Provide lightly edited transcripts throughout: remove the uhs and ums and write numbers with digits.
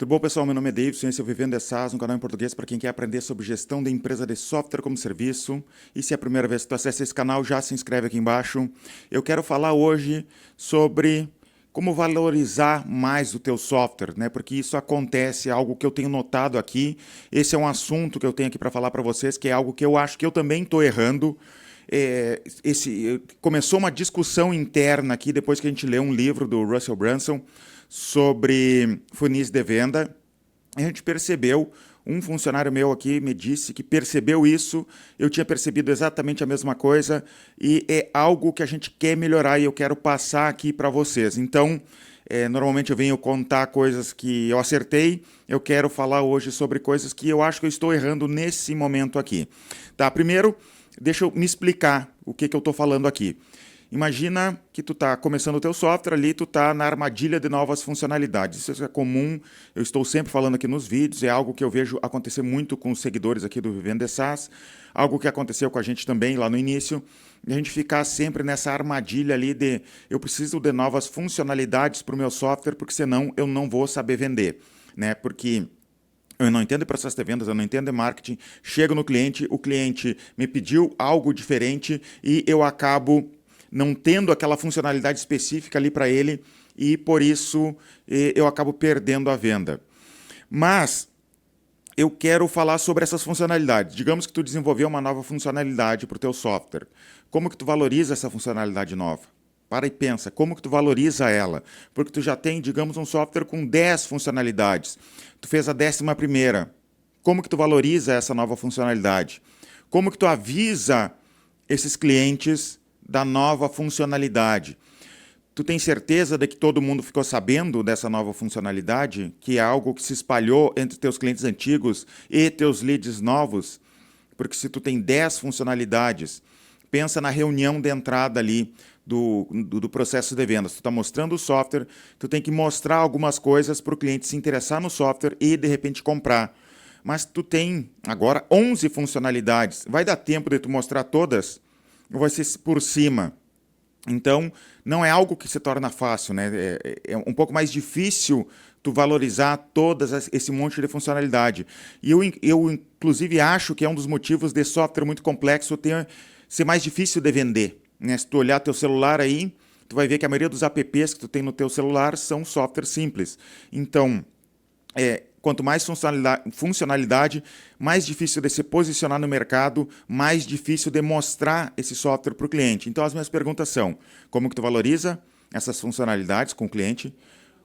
Tudo bom, pessoal? Meu nome é Davidson, esse é o Vivendo SaaS, um canal em português para quem quer aprender sobre gestão de empresa de software como serviço. E se é a primeira vez que tu acessa esse canal, já se inscreve aqui embaixo. Eu quero falar hoje sobre como valorizar mais o teu software, né? Porque isso acontece, é algo que eu tenho notado aqui. Esse é um assunto que eu tenho aqui para falar para vocês, que é algo que eu acho que eu também estou errando. Começou uma discussão interna aqui, depois que a gente leu um livro do Russell Brunson, sobre funis de venda. A gente percebeu, um funcionário meu aqui me disse que percebeu isso, eu tinha percebido exatamente a mesma coisa e é algo que a gente quer melhorar e eu quero passar aqui para vocês. Então, normalmente eu venho contar coisas que eu acertei, eu quero falar hoje sobre coisas que eu acho que eu estou errando nesse momento aqui. Tá, primeiro, deixa eu me explicar o que eu estou falando aqui. Imagina que tu está começando o teu software ali, tu está na armadilha de novas funcionalidades. Isso é comum, eu estou sempre falando aqui nos vídeos, é algo que eu vejo acontecer muito com os seguidores aqui do Vivendo SaaS, algo que aconteceu com a gente também lá no início, e a gente ficar sempre nessa armadilha ali de eu preciso de novas funcionalidades para o meu software, porque senão eu não vou saber vender, né? Porque eu não entendo de processo de vendas, eu não entendo de marketing, chego no cliente, o cliente me pediu algo diferente e eu acabo não tendo aquela funcionalidade específica ali para ele e por isso eu acabo perdendo a venda. Mas eu quero falar sobre essas funcionalidades. Digamos que tu desenvolveu uma nova funcionalidade para o teu software. Como que tu valoriza essa funcionalidade nova? Para e pensa, como que tu valoriza ela? Porque tu já tem, digamos, um software com 10 funcionalidades. Tu fez a 11ª. Como que tu valoriza essa nova funcionalidade? Como que tu avisa esses clientes da nova funcionalidade? Tu tem certeza de que todo mundo ficou sabendo dessa nova funcionalidade? Que é algo que se espalhou entre teus clientes antigos e teus leads novos? Porque se tu tem 10 funcionalidades, pensa na reunião de entrada ali do processo de vendas. Tu está mostrando o software, tu tem que mostrar algumas coisas para o cliente se interessar no software e de repente comprar. Mas tu tem agora 11 funcionalidades. Vai dar tempo de tu mostrar todas? Ou vai ser por cima? Então, não é algo que se torna fácil, né? É um pouco mais difícil tu valorizar todas esse monte de funcionalidade. E eu, inclusive, acho que é um dos motivos de software muito complexo ser mais difícil de vender, né? Se tu olhar teu celular aí, tu vai ver que a maioria dos apps que tu tem no teu celular são software simples. Então, quanto mais funcionalidade, mais difícil de se posicionar no mercado, mais difícil de mostrar esse software para o cliente. Então, as minhas perguntas são: como que tu valoriza essas funcionalidades com o cliente?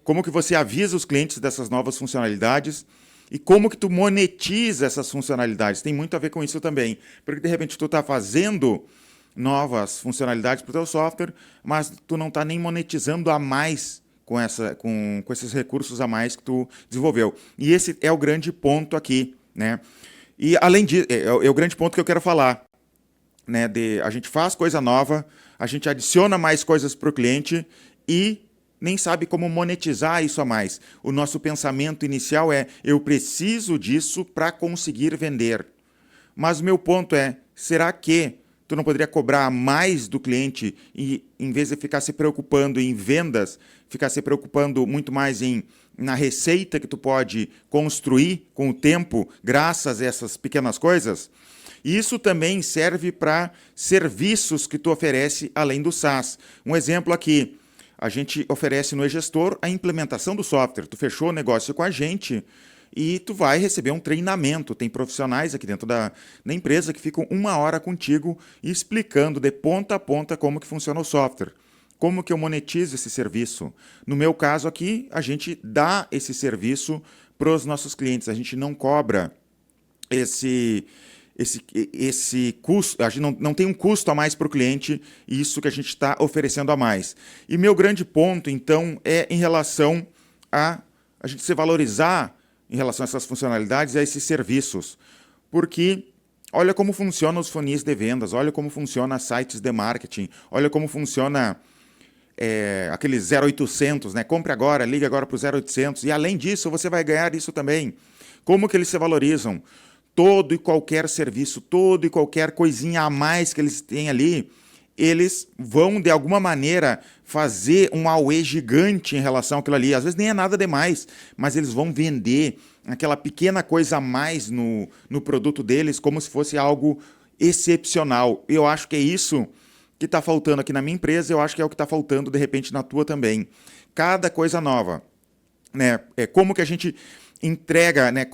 Como que você avisa os clientes dessas novas funcionalidades? E como que tu monetiza essas funcionalidades? Tem muito a ver com isso também. Porque, de repente, tu está fazendo novas funcionalidades para o teu software, mas tu não está nem monetizando a mais com esses recursos a mais que tu desenvolveu. E esse é o grande ponto aqui, né? E além disso, é o grande ponto que eu quero falar, né? A gente faz coisa nova, a gente adiciona mais coisas para o cliente e nem sabe como monetizar isso a mais. O nosso pensamento inicial é: eu preciso disso para conseguir vender. Mas o meu ponto é: será que tu não poderia cobrar mais do cliente e, em vez de ficar se preocupando em vendas, ficar se preocupando muito mais na receita que tu pode construir com o tempo, graças a essas pequenas coisas? E isso também serve para serviços que tu oferece além do SaaS. Um exemplo aqui: a gente oferece no eGestor a implementação do software. Tu fechou o negócio com a gente e tu vai receber um treinamento. Tem profissionais aqui dentro da empresa que ficam 1 hora contigo explicando de ponta a ponta como que funciona o software. Como que eu monetizo esse serviço? No meu caso aqui, a gente dá esse serviço para os nossos clientes. A gente não cobra esse custo, a gente não tem um custo a mais para o cliente, isso que a gente está oferecendo a mais. E meu grande ponto, então, é em relação a gente se valorizar em relação a essas funcionalidades e a esses serviços. Porque olha como funcionam os funis de vendas, olha como funciona sites de marketing, olha como funciona aqueles 0800, né? Compre agora, ligue agora para o 0800, e além disso você vai ganhar isso também. Como que eles se valorizam? Todo e qualquer serviço, todo e qualquer coisinha a mais que eles têm ali eles vão, de alguma maneira, fazer um auê gigante em relação àquilo ali. Às vezes nem é nada demais, mas eles vão vender aquela pequena coisa a mais no produto deles como se fosse algo excepcional. Eu acho que é isso que está faltando aqui na minha empresa, eu acho que é o que está faltando, de repente, na tua também. Cada coisa nova. Né? Como que a gente entrega, né,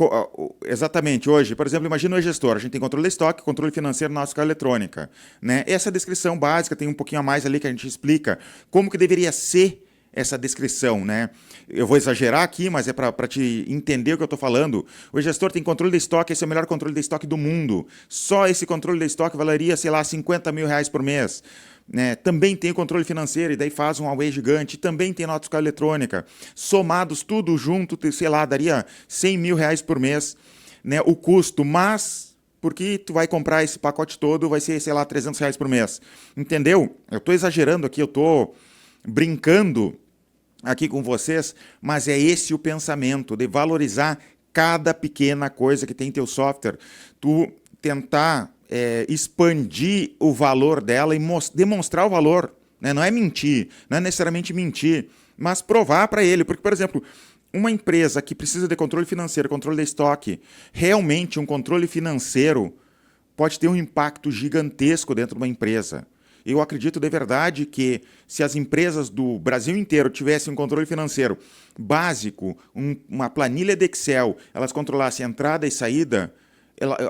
exatamente hoje, por exemplo, imagina o gestor, a gente tem controle de estoque, controle financeiro na nossa escala eletrônica, né? Essa descrição básica tem um pouquinho a mais ali que a gente explica como que deveria ser essa descrição, né? Eu vou exagerar aqui, mas é para te entender o que eu estou falando. O gestor tem controle de estoque, esse é o melhor controle de estoque do mundo. Só esse controle de estoque valeria, sei lá, 50 mil reais por mês. Né? Também tem o controle financeiro, e daí faz um away gigante. Também tem nota fiscal eletrônica. Somados tudo junto, sei lá, daria 100 mil reais por mês, né? O custo, mas porque tu vai comprar esse pacote todo, vai ser, sei lá, 300 reais por mês. Entendeu? Eu estou exagerando aqui, eu estou brincando aqui com vocês, mas é esse o pensamento, de valorizar cada pequena coisa que tem em teu software. Tu tentar expandir o valor dela e demonstrar o valor. Né? Não é mentir, não é necessariamente mentir, mas provar para ele. Porque, por exemplo, uma empresa que precisa de controle financeiro, controle de estoque, realmente um controle financeiro pode ter um impacto gigantesco dentro de uma empresa. Eu acredito de verdade que se as empresas do Brasil inteiro tivessem um controle financeiro básico, uma planilha de Excel, elas controlassem entrada e saída,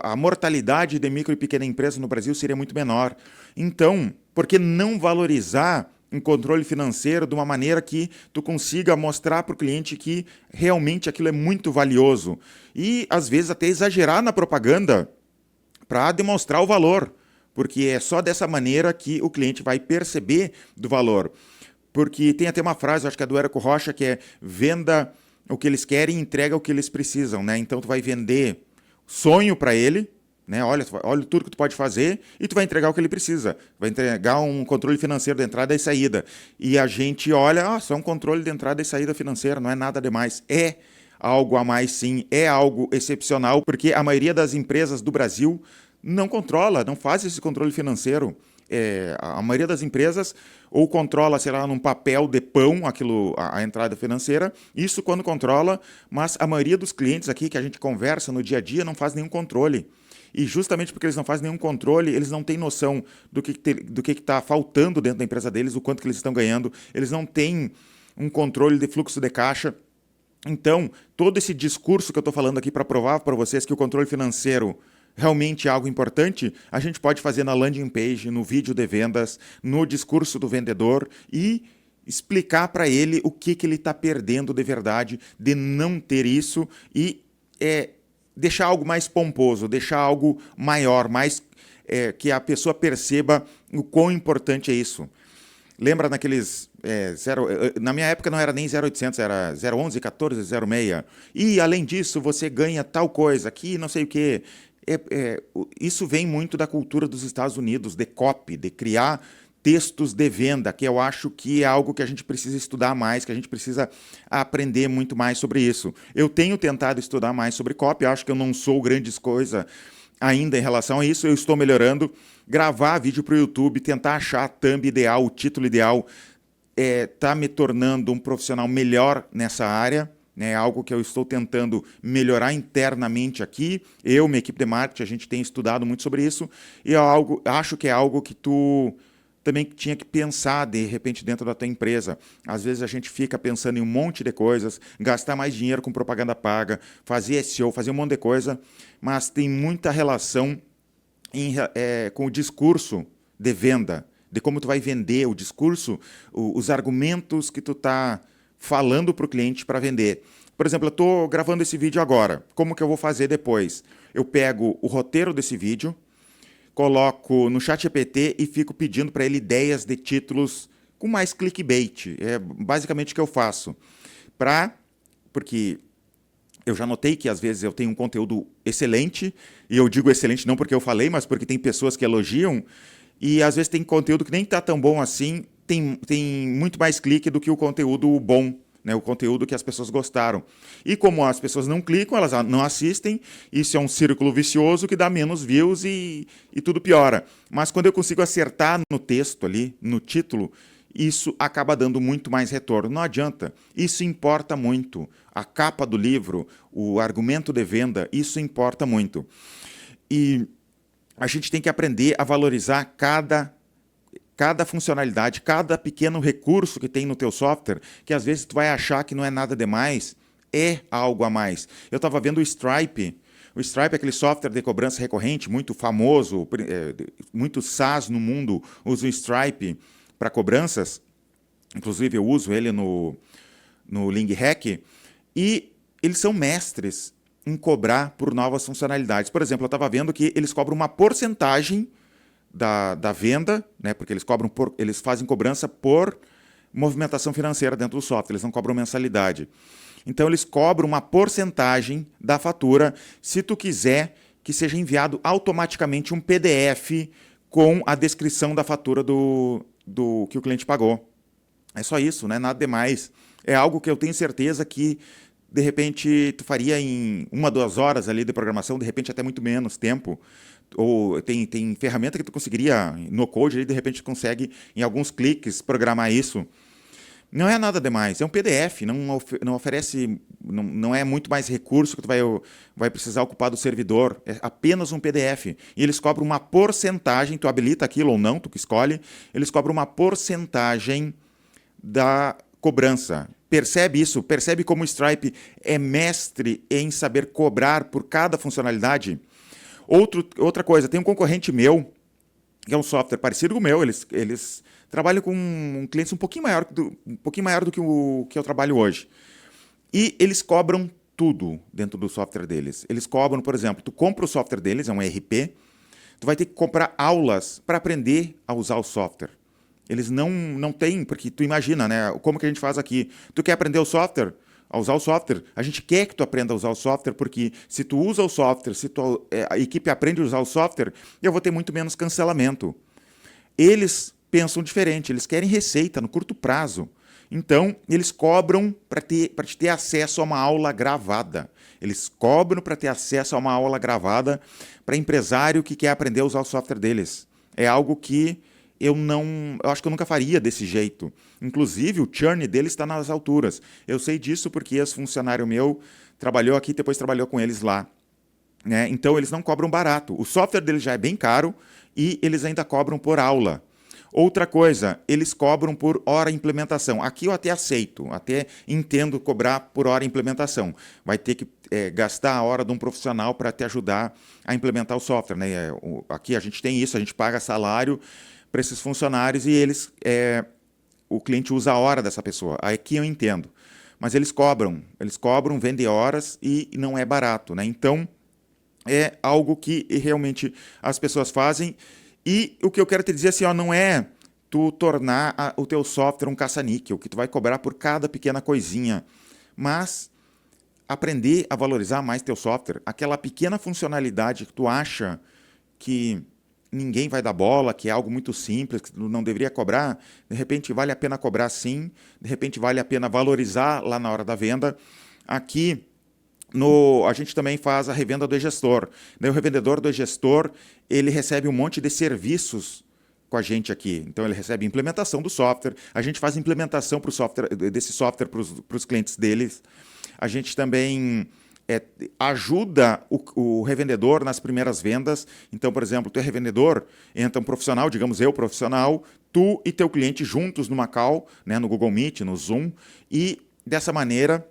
a mortalidade de micro e pequena empresa no Brasil seria muito menor. Então, por que não valorizar um controle financeiro de uma maneira que tu consiga mostrar para o cliente que realmente aquilo é muito valioso? E, às vezes, até exagerar na propaganda para demonstrar o valor. Porque é só dessa maneira que o cliente vai perceber do valor. Porque tem até uma frase, acho que é do Érico Rocha, que é venda o que eles querem e entrega o que eles precisam. Né? Então, tu vai vender sonho para ele, né? Olha tudo que tu pode fazer e tu vai entregar o que ele precisa. Vai entregar um controle financeiro de entrada e saída. E a gente olha, só um controle de entrada e saída financeira, não é nada demais. É algo a mais, sim, é algo excepcional, porque a maioria das empresas do Brasil não controla, não faz esse controle financeiro. A maioria das empresas ou controla, sei lá, num papel de pão a entrada financeira, isso quando controla, mas a maioria dos clientes aqui que a gente conversa no dia a dia não faz nenhum controle. E justamente porque eles não fazem nenhum controle, eles não têm noção do que está faltando dentro da empresa deles, o quanto que eles estão ganhando, eles não têm um controle de fluxo de caixa. Então, todo esse discurso que eu estou falando aqui para provar para vocês que o controle financeiro realmente é algo importante, a gente pode fazer na landing page, no vídeo de vendas, no discurso do vendedor e explicar para ele o que ele está perdendo de verdade de não ter isso e deixar algo mais pomposo, deixar algo maior, mais que a pessoa perceba o quão importante é isso. Lembra naqueles... na minha época não era nem 0800, era 011, 14, 06. E, além disso, você ganha tal coisa, aqui não sei o quê. Isso vem muito da cultura dos Estados Unidos, de copy, de criar textos de venda, que eu acho que é algo que a gente precisa estudar mais, que a gente precisa aprender muito mais sobre isso. Eu tenho tentado estudar mais sobre copy, acho que eu não sou grandes coisas ainda em relação a isso, eu estou melhorando. Gravar vídeo para o YouTube, tentar achar a thumb ideal, o título ideal, está me tornando um profissional melhor nessa área. É algo que eu estou tentando melhorar internamente aqui. Eu, minha equipe de marketing, a gente tem estudado muito sobre isso. E acho que é algo que tu também tinha que pensar, de repente, dentro da tua empresa. Às vezes a gente fica pensando em um monte de coisas, gastar mais dinheiro com propaganda paga, fazer SEO, fazer um monte de coisa, mas tem muita relação com o discurso de venda, de como tu vai vender o discurso, os argumentos que tu está falando para o cliente para vender. Por exemplo, eu estou gravando esse vídeo agora. Como que eu vou fazer depois? Eu pego o roteiro desse vídeo, coloco no ChatGPT e fico pedindo para ele ideias de títulos com mais clickbait. É basicamente o que eu faço. Porque eu já notei que às vezes eu tenho um conteúdo excelente, e eu digo excelente não porque eu falei, mas porque tem pessoas que elogiam, e às vezes tem conteúdo que nem está tão bom assim, tem muito mais clique do que o conteúdo bom. né, o conteúdo que as pessoas gostaram. E como as pessoas não clicam, elas não assistem, isso é um círculo vicioso que dá menos views e tudo piora. Mas quando eu consigo acertar no texto ali, no título, isso acaba dando muito mais retorno. Não adianta. Isso importa muito. A capa do livro, o argumento de venda, isso importa muito. E a gente tem que aprender a valorizar cada funcionalidade, cada pequeno recurso que tem no teu software, que às vezes tu vai achar que não é nada demais, é algo a mais. Eu estava vendo o Stripe. O Stripe é aquele software de cobrança recorrente, muito famoso, muitos SaaS no mundo usam o Stripe para cobranças. Inclusive eu uso ele no LingHack. E eles são mestres em cobrar por novas funcionalidades. Por exemplo, eu estava vendo que eles cobram uma porcentagem da venda, né, porque eles fazem cobrança por movimentação financeira dentro do software, eles não cobram mensalidade. Então eles cobram uma porcentagem da fatura se tu quiser que seja enviado automaticamente um PDF com a descrição da fatura do que o cliente pagou. É só isso, não é nada demais. É algo que eu tenho certeza que de repente tu faria em 1, 2 horas ali de programação, de repente até muito menos tempo. Ou tem ferramenta que tu conseguiria no code, ali, de repente tu consegue em alguns cliques programar isso. Não é nada demais, é um PDF, não oferece, não é muito mais recurso que tu vai precisar ocupar do servidor, é apenas um PDF. E eles cobram uma porcentagem, tu habilita aquilo ou não, tu que escolhe, eles cobram uma porcentagem da cobrança. Percebe isso? Percebe como o Stripe é mestre em saber cobrar por cada funcionalidade? Outra coisa, tem um concorrente meu, que é um software parecido com o meu, eles trabalham com clientes um pouquinho maior do que o que eu trabalho hoje. E eles cobram tudo dentro do software deles. Eles cobram, por exemplo, tu compra o software deles, é um ERP, tu vai ter que comprar aulas para aprender a usar o software. Eles não têm, porque tu imagina, né? Como que a gente faz aqui? Tu quer aprender o software? A usar o software? A gente quer que tu aprenda a usar o software, porque se tu usa o software, se a equipe aprende a usar o software, eu vou ter muito menos cancelamento. Eles pensam diferente, eles querem receita no curto prazo. Então, eles cobram para te ter acesso a uma aula gravada. Eles cobram para ter acesso a uma aula gravada para empresário que quer aprender a usar o software deles. É algo que eu acho que eu nunca faria desse jeito. Inclusive, o churn dele está nas alturas. Eu sei disso porque esse funcionário meu trabalhou aqui e depois trabalhou com eles lá. Né? Então, eles não cobram barato. O software deles já é bem caro e eles ainda cobram por aula. Outra coisa, eles cobram por hora implementação. Aqui eu até aceito, até entendo cobrar por hora implementação. Vai ter que gastar a hora de um profissional para te ajudar a implementar o software. Né? Aqui a gente tem isso, a gente paga salário para esses funcionários e o cliente usa a hora dessa pessoa. Aqui eu entendo. Mas eles cobram, vendem horas e não é barato. Né? Então, é algo que realmente as pessoas fazem. E o que eu quero te dizer assim, ó, não é tu tornar o teu software um caça-níquel, que tu vai cobrar por cada pequena coisinha, mas aprender a valorizar mais teu software. Aquela pequena funcionalidade que tu acha que ninguém vai dar bola, que é algo muito simples, que tu não deveria cobrar, de repente vale a pena cobrar sim, de repente vale a pena valorizar lá na hora da venda. Aqui a gente também faz a revenda do e-gestor. O revendedor do e-gestor, ele recebe um monte de serviços com a gente aqui. Então, ele recebe implementação do software, a gente faz implementação desse software para os clientes deles. A gente também ajuda o revendedor nas primeiras vendas. Então, por exemplo, tu é revendedor, entra um profissional, digamos eu, profissional, tu e teu cliente juntos numa call, né, no Google Meet, no Zoom, e dessa maneira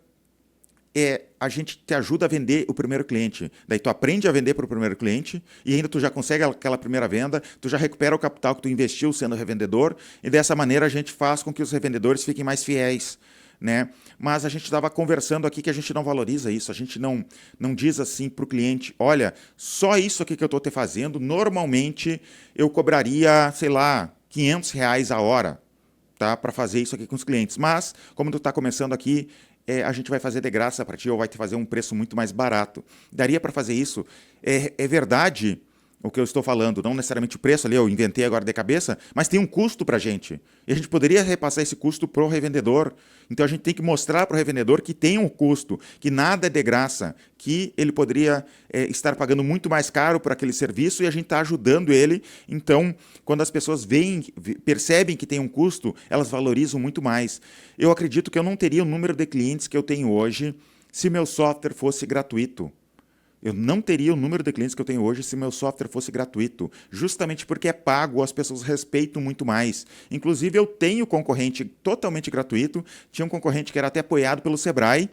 a gente te ajuda a vender o primeiro cliente. Daí tu aprende a vender para o primeiro cliente e ainda tu já consegue aquela primeira venda, tu já recupera o capital que tu investiu sendo revendedor e dessa maneira a gente faz com que os revendedores fiquem mais fiéis. Né? Mas a gente estava conversando aqui que a gente não valoriza isso, a gente não diz assim para o cliente, olha, só isso aqui que eu estou te fazendo, normalmente eu cobraria, sei lá, R$500 a hora, tá? Para fazer isso aqui com os clientes. Mas, como tu está começando aqui, a gente vai fazer de graça para ti ou vai te fazer um preço muito mais barato. Daria para fazer isso? É verdade o que eu estou falando, não necessariamente o preço ali, eu inventei agora de cabeça, mas tem um custo para a gente. E a gente poderia repassar esse custo para o revendedor. Então a gente tem que mostrar para o revendedor que tem um custo, que nada é de graça, que ele poderia estar pagando muito mais caro por aquele serviço e a gente está ajudando ele. Então, quando as pessoas veem, percebem que tem um custo, elas valorizam muito mais. Eu acredito que eu não teria o número de clientes que eu tenho hoje se meu software fosse gratuito. Eu não teria o número de clientes que eu tenho hoje se meu software fosse gratuito, justamente porque é pago, as pessoas respeitam muito mais. Inclusive, eu tenho concorrente totalmente gratuito, tinha um concorrente que era até apoiado pelo Sebrae,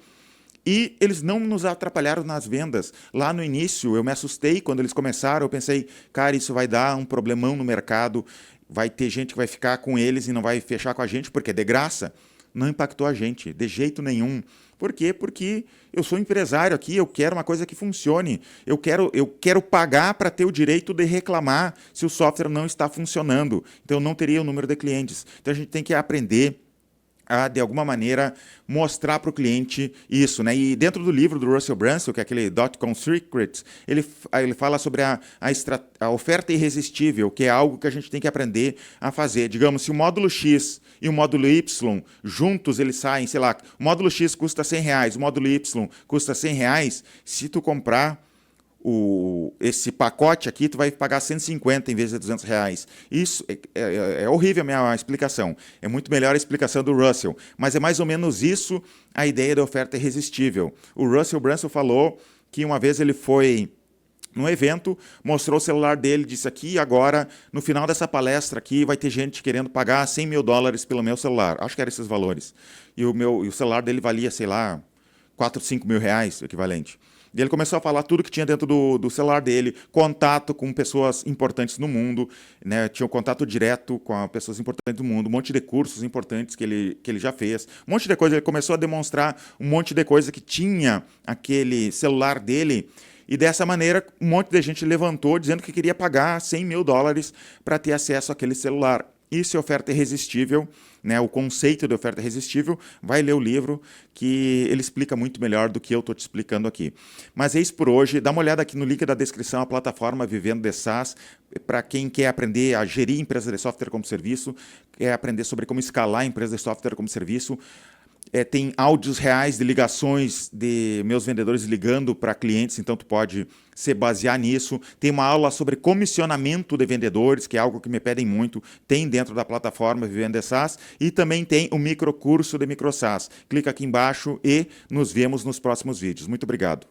e eles não nos atrapalharam nas vendas. Lá no início, eu me assustei quando eles começaram, eu pensei, cara, isso vai dar um problemão no mercado, vai ter gente que vai ficar com eles e não vai fechar com a gente, porque é de graça. Não impactou a gente, de jeito nenhum. Por quê? Porque eu sou empresário aqui, eu quero uma coisa que funcione. Eu quero pagar para ter o direito de reclamar se o software não está funcionando. Então, eu não teria o número de clientes. Então, a gente tem que aprender a, de alguma maneira, mostrar para o cliente isso, né? E dentro do livro do Russell Brunson, que é aquele .com Secrets, ele fala sobre a oferta irresistível, que é algo que a gente tem que aprender a fazer. Digamos, se o módulo X e o módulo Y, juntos eles saem, sei lá, o módulo X custa R$100, o módulo Y custa R$100, se tu comprar esse pacote aqui, tu vai pagar 150 em vez de R$200. Isso é horrível a minha explicação. É muito melhor a explicação do Russell. Mas é mais ou menos isso a ideia da oferta irresistível. O Russell Brunson falou que uma vez ele foi num evento, mostrou o celular dele, disse aqui, agora, no final dessa palestra aqui, vai ter gente querendo pagar $100 mil pelo meu celular. Acho que eram esses valores. E o celular dele valia, sei lá, 4, 5 mil reais, o equivalente. E ele começou a falar tudo que tinha dentro do celular dele, contato com pessoas importantes no mundo, né? Tinha um contato direto com as pessoas importantes do mundo, um monte de cursos importantes que ele já fez, um monte de coisa. Ele começou a demonstrar um monte de coisa que tinha aquele celular dele, e dessa maneira um monte de gente levantou dizendo que queria pagar $100 mil para ter acesso àquele celular. Isso é oferta irresistível, né? O conceito de oferta irresistível, vai ler o livro que ele explica muito melhor do que eu estou te explicando aqui. Mas é isso por hoje. Dá uma olhada aqui no link da descrição, a plataforma Vivendo de SaaS, para quem quer aprender a gerir empresa de software como serviço, quer aprender sobre como escalar empresa de software como serviço. Tem áudios reais de ligações de meus vendedores ligando para clientes, então tu pode se basear nisso. Tem uma aula sobre comissionamento de vendedores, que é algo que me pedem muito, tem dentro da plataforma Vivendo de SaaS, e também tem o microcurso de MicroSaaS. Clica aqui embaixo e nos vemos nos próximos vídeos. Muito obrigado.